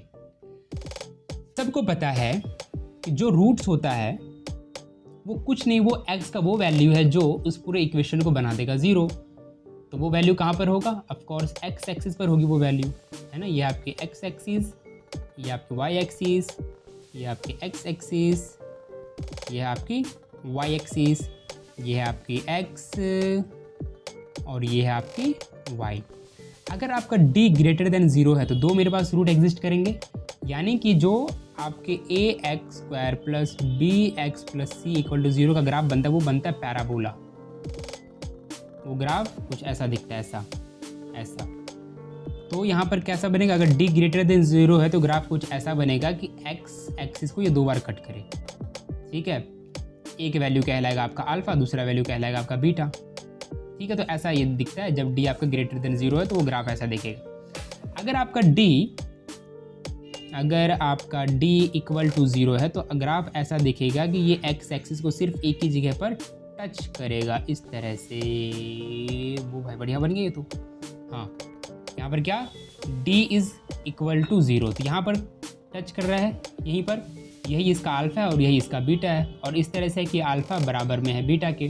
सबको पता है कि जो रूट्स होता है वो कुछ नहीं, वो x का वो वैल्यू है जो उस पूरे इक्वेशन को बना देगा 0। तो वो वैल्यू कहाँ पर होगा, ऑफ कोर्स x एक्सिस पर होगी वो वैल्यू, है ना। ये आपके x एक्सिस, ये आपकी y एक्सिस, ये आपकी x एक्सिस, ये है आपकी y एक्सिस, ये है आपकी x और ये है आपकी y। अगर आपका d ग्रेटर देन 0 है तो 2 मेरे पास रूट एग्जिस्ट करेंगे, यानी कि जो आपके ax² + bx + c = 0 का ग्राफ बनता है वो बनता है पैराबोला। वो ग्राफ कुछ ऐसा दिखता है, ऐसा। तो यहाँ पर कैसा बनेगा, अगर d ग्रेटर देन 0 है तो ग्राफ कुछ ऐसा बनेगा कि x एक्सिस को ये 2 बार कट करे। ठीक है, एक वैल्यू कहलाएगा आपका अल्फ़ा, दूसरा वैल्यू कहलाएगा आपका बीटा। ठीक है, तो ऐसा ये दिखता है जब d आपका ग्रेटर देन 0 है तो वो ग्राफ ऐसा दिखेगा। अगर आपका d = 0 है तो ग्राफ ऐसा दिखेगा कि ये x एक्सिस को सिर्फ एक ही जगह पर टच करेगा, इस तरह से। वो भाई बढ़िया बन गया ये तो। हाँ, यहाँ पर क्या, d = 0, तो यहाँ पर टच कर रहा है यहीं पर, यही इसका अल्फ़ा है और यही इसका बीटा है, और इस तरह से कि अल्फ़ा बराबर में है बीटा के।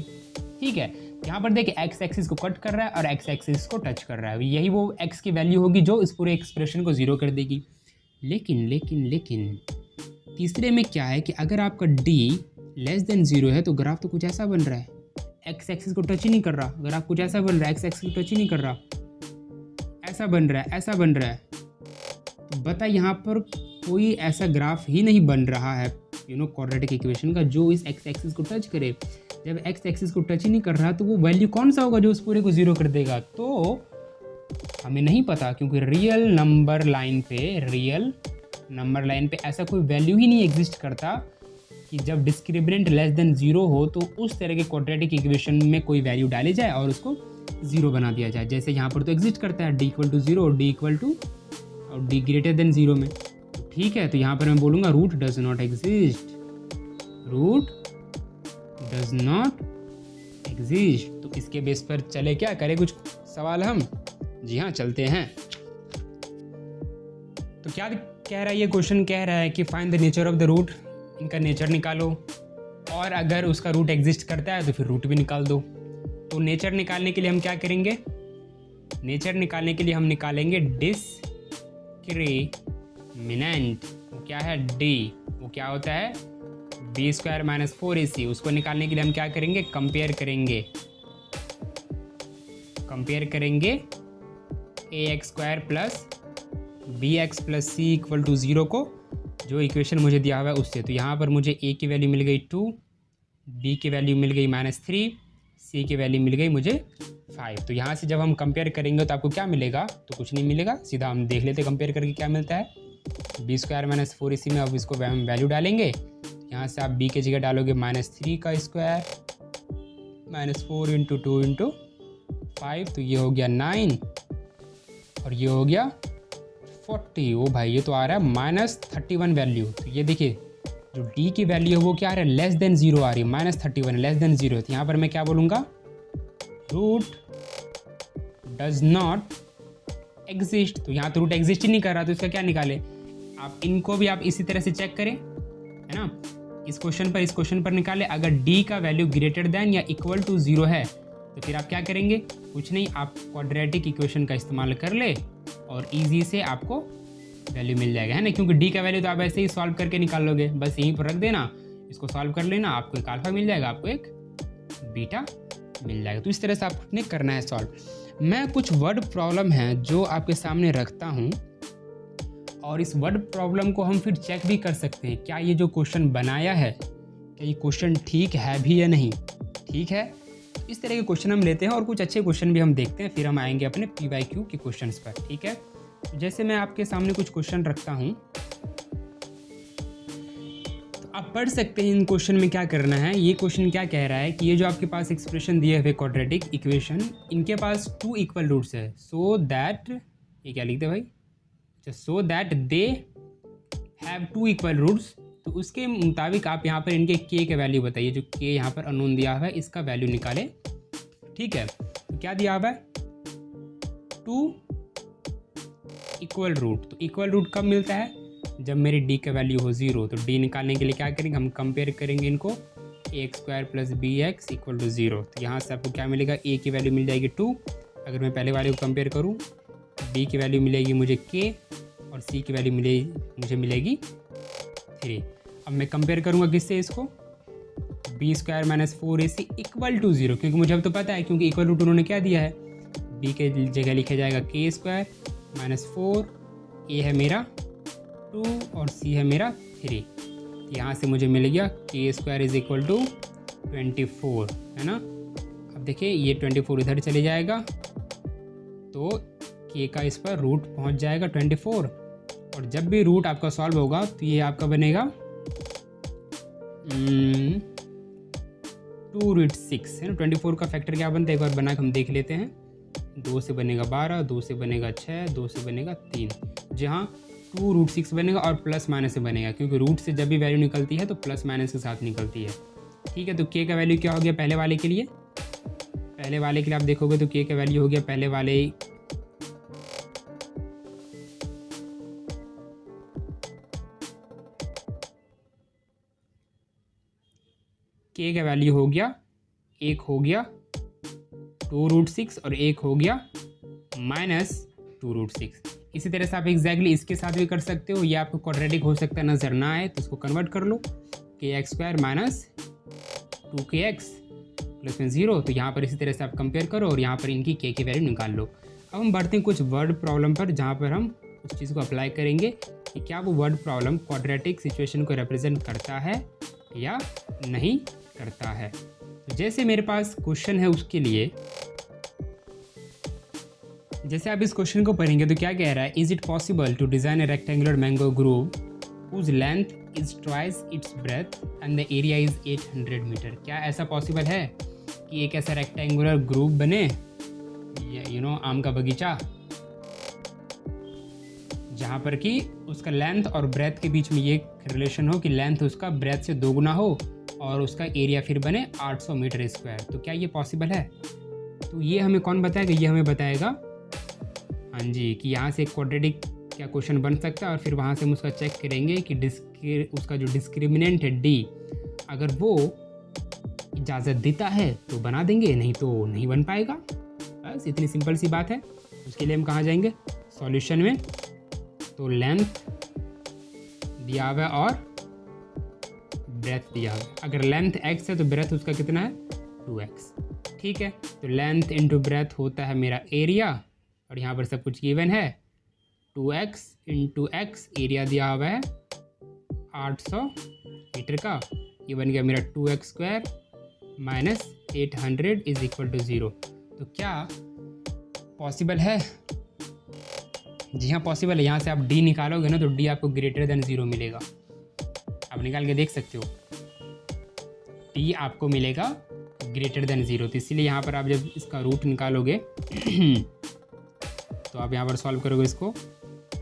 ठीक है, यहाँ पर देखिए x एक्सिस को कट कर रहा है और x एक्सिस को टच कर रहा है, यही वो x की वैल्यू होगी जो इस पूरे एक्सप्रेशन को 0 कर देगी। लेकिन तीसरे में क्या है कि अगर आपका d लेस देन 0 है तो ग्राफ तो कुछ ऐसा बन रहा है, x एक्सिस को टच ही नहीं कर रहा, ग्राफ कुछ ऐसा बन रहा है, x एक्सिस को टच ही नहीं कर रहा, ऐसा बन रहा है। तो बता, यहाँ पर कोई ऐसा ग्राफ ही नहीं बन रहा है क्वाड्रेटिक इक्वेशन का जो इस x एक्सिस को टच करे। जब x एक्सिस को टच ही नहीं कर रहा तो वो वैल्यू कौन सा होगा जो उस पूरे को 0 कर देगा, तो हमें नहीं पता, क्योंकि रियल नंबर लाइन पे ऐसा कोई वैल्यू ही नहीं एग्जिस्ट करता कि जब डिस्क्रिमिनेंट लेस देन 0 हो तो उस तरह के क्वाड्रेटिक इक्वेशन में कोई वैल्यू डाली जाए और उसको 0 बना दिया जाए। जैसे यहाँ पर तो एग्जिस्ट करता है d = 0 और d = और डी ग्रेटर देन 0 में। तो ठीक है, तो यहाँ पर मैं बोलूँगा root does not exist, root does not exist. तो इसके बेस पर चले क्या करें कुछ सवाल हम? जी हाँ, चलते हैं। तो क्या कह रहा है ये क्वेश्चन? कह रहा है कि find the nature of the root, इनका नेचर निकालो, और अगर उसका रूट एग्जिस्ट करता है तो फिर रूट भी निकाल दो। तो नेचर निकालने के लिए हम क्या करेंगे? नेचर निकालने के लिए हम निकालेंगे डिस्क्रिमिनेंट। वो क्या है? डी। वो क्या होता है? B square minus 4ac। उसको निकालने के लिए हम क्या करेंगे? कंपेयर करेंगे a x square plus b x plus c equal to 0 को, जो इक्वेशन मुझे दिया हुआ है उससे। तो यहाँ पर मुझे ए की वैल्यू मिल गई 2, बी की वैल्यू मिल गई -3, सी की वैल्यू मिल गई मुझे 5। तो यहाँ से जब हम कंपेयर करेंगे तो आपको क्या मिलेगा? तो कुछ नहीं मिलेगा, सीधा हम देख लेते कंपेयर करके क्या मिलता है। बी स्क्वायर माइनस 4ac में अब इसको हम वैल्यू डालेंगे। यहाँ से आप b की जगह डालोगे -3 का स्क्वायर -4 × 2 × 5, तो ये हो गया 9 और ये हो गया 40। ओ भाई, ये तो आ रहा है -31 वैल्यू। तो ये देखिए जो d की वैल्यू है वो क्या आ रहा है? लेस देन 0 आ रही है, -31 लेस देन 0। तो यहाँ पर मैं क्या बोलूँगा? Root does not exist. तो यहाँ तो रूट एग्जिस्ट ही नहीं कर रहा, तो इसका क्या निकाले? आप इनको भी आप इसी तरह से चेक करें, है ना? इस क्वेश्चन पर निकाले। अगर d का वैल्यू ग्रेटर देन या इक्वल टू 0 है तो फिर आप क्या करेंगे? कुछ नहीं, आप क्वाड्रेटिक इक्वेशन का इस्तेमाल कर ले और इजी से आपको वैल्यू मिल जाएगा, है ना? क्योंकि d का वैल्यू तो आप ऐसे ही सॉल्व करके निकाल लोगे, बस यहीं पर रख देना, इसको सॉल्व कर लेना, आपको एक अल्फा मिल जाएगा, आपको एक बीटा मिल जाएगा। तो इस तरह से आपने करना है सॉल्व। मैं कुछ वर्ड प्रॉब्लम है जो आपके सामने रखता हूँ, और इस वर्ड प्रॉब्लम को हम फिर चेक भी कर सकते हैं, क्या ये जो क्वेश्चन बनाया है, क्या ये क्वेश्चन ठीक है भी या नहीं। ठीक है, इस तरह के क्वेश्चन हम लेते हैं और कुछ अच्छे क्वेश्चन भी हम देखते हैं, फिर हम आएंगे अपने PYQ के क्वेश्चंस पर। ठीक है, जैसे मैं आपके सामने कुछ क्वेश्चन रखता हूँ, तो आप पढ़ सकते हैं इन क्वेश्चन में क्या करना है। ये क्वेश्चन क्या कह रहा है कि ये जो आपके पास एक्सप्रेशन दिए हुए क्वाड्रेटिक इक्वेशन, इनके पास 2 इक्वल रूट्स है, सो दैट, ये क्या लिखते हैं भाई? So that they have 2 equal roots. तो उसके मुताबिक आप यहाँ पर इनके k के वैल्यू बताइए। जो k यहाँ पर अननोन दिया हुआ है, इसका वैल्यू निकालें। ठीक है, तो क्या दिया हुआ है? 2 इक्वल रूट। तो इक्वल रूट कब मिलता है? जब मेरी d का वैल्यू हो 0। तो d निकालने के लिए क्या करेंगे? हम कंपेयर करेंगे इनको, x square plus b x equal to 0। तो यहाँ से आपको क्या मिलेगा? a की वैल्यू मिल जाएगी 2। अगर मैं पहले वाले को कंपेयर करूँ, b की वैल्यू मिलेगी मुझे k और c की वैल्यू मुझे मिलेगी 3। अब मैं कंपेयर करूँगा किससे इसको? B square minus 4ac equal to 0, क्योंकि मुझे अब तो पता है, क्योंकि इक्वल रूट उन्होंने क्या दिया है? b के जगह लिखा जाएगा k स्क्वायर माइनस 4, a है मेरा 2 और c है मेरा 3। यहाँ से मुझे मिल गया k square is equal to 24, है ना? अब देखिए ये 24 इधर चले जाएगा, तो k का इस पर रूट पहुँच जाएगा 24। और जब भी रूट आपका सॉल्व होगा तो ये आपका बनेगा 2√6, है ना? 24 का फैक्टर क्या बनता है, एक बार बना के हम देख लेते हैं। 2 से बनेगा 12, 2 से बनेगा 6, 2 से बनेगा 3, जहाँ 2√6 बनेगा और प्लस माइनस से बनेगा, क्योंकि रूट से जब भी वैल्यू निकलती है तो प्लस माइनस के साथ निकलती है। ठीक है, तो k का वैल्यू क्या हो गया पहले वाले के लिए? पहले वाले के लिए आप देखोगे तो k का वैल्यू हो गया पहले वाले k का वैल्यू हो गया, एक हो गया 2√6 और एक हो गया -2√6। इसी तरह से आप एग्जैक्टली इसके साथ भी कर सकते हो। ये आपको क्वाड्रेटिक हो सकता है, नजर ना आए तो इसको कन्वर्ट कर लो, kx square minus 2kx plus में 0। तो यहाँ पर इसी तरह से आप कंपेयर करो और यहाँ पर इनकी k की वैल्यू निकाल लो। अब हम बढ़ते हैं कुछ वर्ड प्रॉब्लम पर, जहाँ पर हम उस चीज़ को अप्लाई करेंगे कि क्या वो वर्ड प्रॉब्लम क्वाड्रेटिक सिचुएशन को रिप्रेजेंट करता है या नहीं करता है। तो जैसे मेरे पास क्वेश्चन है, उसके लिए जैसे आप इस क्वेश्चन को पढ़ेंगे तो क्या कह रहा है? Is it possible to design a rectangular mango grove whose length is twice its breadth and the area is 800 metre. क्या ऐसा पॉसिबल है कि एक ऐसा रेक्टेंगुलर ग्रूव बने, आम का बगीचा जहाँ पर कि उसका लेंथ और ब्रेथ के बीच में ये रिलेशन हो कि लेंथ उसका ब्रेथ से 2 गुना हो और उसका एरिया फिर बने 800 मीटर स्क्वायर। तो क्या ये पॉसिबल है? तो ये हमें कौन बताएगा? ये हमें बताएगा, हाँ जी, कि यहाँ से क्वाड्रेटिक क्या क्वेश्चन बन सकता है और फिर वहाँ से हम उसका चेक करेंगे कि उसका जो डिस्क्रिमिनेंट है डी, अगर वो इजाज़त देता है तो बना देंगे, नहीं तो नहीं बन पाएगा। बस इतनी सिंपल सी बात है। उसके लिए हम कहाँ जाएंगे? सॉल्यूशन में। तो लेंथ दिया हुआ है और ब्रेथ दिया हुआ है। अगर लेंथ x है तो ब्रेथ उसका कितना है? 2x। ठीक है, तो लेंथ इंटू ब्रेथ होता है मेरा एरिया और यहाँ पर सब कुछ गिवन है। 2x इंटू एक्स, एरिया दिया हुआ है 800 मीटर का, ये बन गया मेरा 2x square minus 800 is equal to 0। तो क्या पॉसिबल है? जी हाँ पॉसिबल है। यहाँ से आप d निकालोगे ना तो d आपको ग्रेटर देन 0 मिलेगा। आप निकाल के देख सकते हो, d आपको मिलेगा ग्रेटर देन 0। तो इसीलिए यहाँ पर आप जब इसका रूट निकालोगे तो आप यहाँ पर सॉल्व करोगे इसको,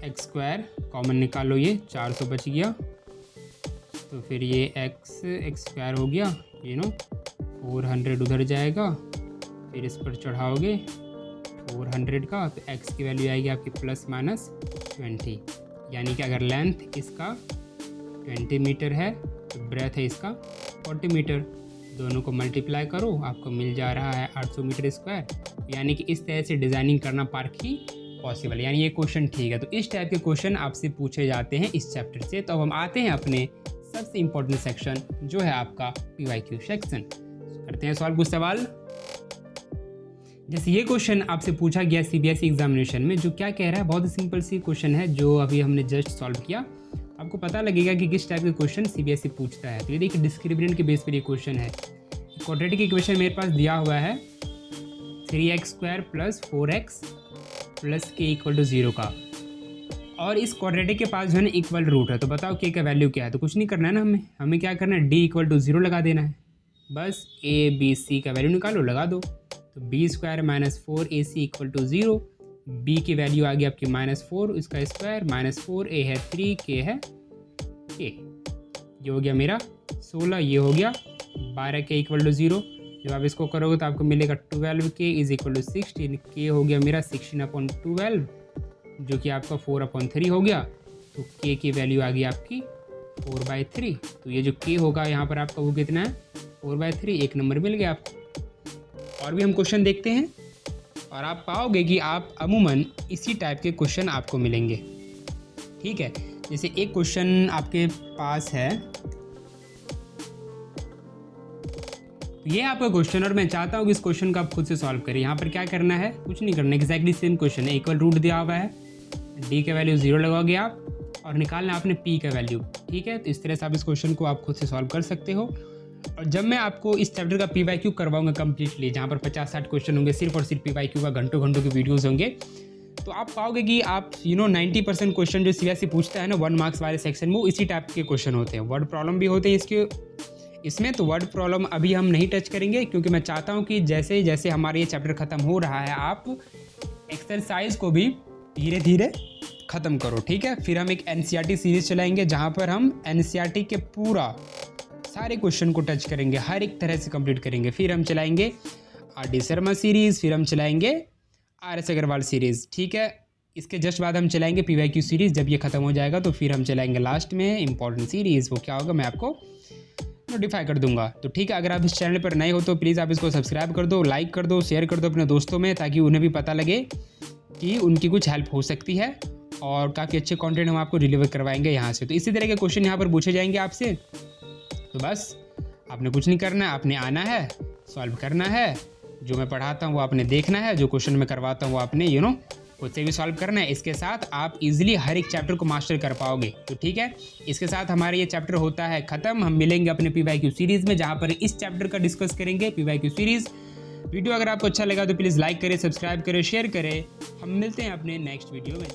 एक्स स्क्वायर कॉमन निकालो, ये 400 बच गया, तो फिर ये एक्स स्क्वायर हो गया, 400 उधर जाएगा, फिर इस पर चढ़ाओगे 400 का, तो x की वैल्यू आएगी आपकी प्लस माइनस 20। यानी कि अगर लेंथ इसका 20 मीटर है तो ब्रेथ है इसका 40 मीटर। दोनों को मल्टीप्लाई करो, आपको मिल जा रहा है 800 मीटर स्क्वायर। यानी कि इस तरह से डिज़ाइनिंग करना पार्क ही पॉसिबल है। यानी ये क्वेश्चन ठीक है। तो इस टाइप के क्वेश्चन आपसे पूछे जाते हैं इस चैप्टर से। तो अब हम आते हैं अपने सबसे इम्पोर्टेंट सेक्शन, जो है आपका PYQ सेक्शन। करते हैं सॉल्व कुछ सवाल। जैसे ये क्वेश्चन आपसे पूछा गया CBSE एग्जामिनेशन में, जो क्या कह रहा है, बहुत ही सिंपल सी क्वेश्चन है जो अभी हमने जस्ट सॉल्व किया। आपको पता लगेगा कि किस टाइप के क्वेश्चन CBSE पूछता है। तो ये देखिए डिस्क्रिमिनेंट के बेस पर ये क्वेश्चन है। क्वाड्रेटिक इक्वेशन मेरे पास दिया हुआ है 3x square plus 4x plus k equal to 0 का, और इस क्वाड्रेटिक के पास जो है ना इक्वल रूट है। तो बताओ k का वैल्यू क्या है? तो कुछ नहीं करना है ना, हमें क्या करना है, d इक्वल टू 0 लगा देना है। बस a b c का वैल्यू निकालो, लगा दो। तो b square minus 4ac equal to 0, b की वैल्यू आ गई आपकी -4, इसका स्क्वायर -4, a है 3, k है k। ये हो गया मेरा 16, ये हो गया 12k इक्वल टू 0। जब आप इसको करोगे तो आपको मिलेगा 12k is equal to 16, k हो गया मेरा 16/12, जो कि आपका 4/3 हो गया। तो k की वैल्यू आ गई आपकी 4/3। तो ये जो k होगा यहाँ पर आपका वो कितना है? 4/3। एक नंबर मिल गया आपको। और भी हम क्वेश्चन देखते हैं और आप पाओगे कि आप अमूमन इसी टाइप के क्वेश्चन आपको मिलेंगे। ठीक है, जैसे एक क्वेश्चन आपके पास है, ये आपका क्वेश्चन, और मैं चाहता हूँ कि इस क्वेश्चन को आप खुद से सॉल्व करें। यहाँ पर क्या करना है, कुछ नहीं करना, एक्जैक्टली सेम क्वेश्चन है। इक्वल रूट दिया हुआ है, d का वैल्यू 0 लगाओगे आप और निकालना है आपने p का वैल्यू। ठीक है, तो इस तरह से आप इस क्वेश्चन को आप खुद से सॉल्व कर सकते हो। और जब मैं आपको इस चैप्टर का PYQ करवाऊंगा कम्प्लीटली, जहाँ पर 50-60 क्वेश्चन होंगे, सिर्फ और सिर्फ PYQ का घंटों घंटों के वीडियोज़ होंगे, तो आप पाओगे कि आप 90% क्वेश्चन जो CBSE पूछता है ना 1 मार्क्स वाले सेक्शन में, वो इसी टाइप के क्वेश्चन होते हैं। वर्ड प्रॉब्लम भी होते हैं इसमें। तो वर्ड प्रॉब्लम अभी हम नहीं टच करेंगे, क्योंकि मैं चाहता हूं कि जैसे जैसे हमारा ये चैप्टर ख़त्म हो रहा है, आप एक्सरसाइज को भी धीरे धीरे ख़त्म करो। ठीक है, फिर हम एक NCERT सीरीज़ चलाएंगे, जहां पर हम NCERT के पूरा सारे क्वेश्चन को टच करेंगे, हर एक तरह से कंप्लीट करेंगे। फिर हम चलाएंगे RD शर्मा सीरीज़, फिर हम चलाएंगे RS अग्रवाल सीरीज़। ठीक है, इसके जस्ट बाद हम चलाएंगे PYQ सीरीज़। जब ये ख़त्म हो जाएगा तो फिर हम चलाएंगे लास्ट में इम्पॉर्टेंट सीरीज़। वो क्या होगा मैं आपको नोटिफाई कर दूंगा। तो ठीक है, अगर आप इस चैनल पर नए हो तो प्लीज़ आप इसको सब्सक्राइब कर दो, लाइक कर दो, शेयर कर दो अपने दोस्तों में, ताकि उन्हें भी पता लगे कि उनकी कुछ हेल्प हो सकती है। और काफ़ी अच्छे कंटेंट हम आपको डिलीवर करवाएंगे यहाँ से। तो इसी तरह के क्वेश्चन यहाँ पर पूछे जाएंगे आपसे। तो बस आपने कुछ नहीं करना है, आपने आना है, सॉल्व करना है। जो मैं पढ़ाता हूँ वो आपने देखना है, जो क्वेश्चन मैं करवाता हूँ वो आपने खुद से भी सॉल्व करना है। इसके साथ आप इजीली हर एक चैप्टर को मास्टर कर पाओगे। तो ठीक है, इसके साथ हमारा ये चैप्टर होता है ख़त्म। हम मिलेंगे अपने PYQ सीरीज़ में, जहाँ पर इस चैप्टर का डिस्कस करेंगे, PYQ सीरीज़। वीडियो अगर आपको अच्छा लगा तो प्लीज़ लाइक करें, सब्सक्राइब करें, शेयर करें। हम मिलते हैं अपने नेक्स्ट वीडियो में।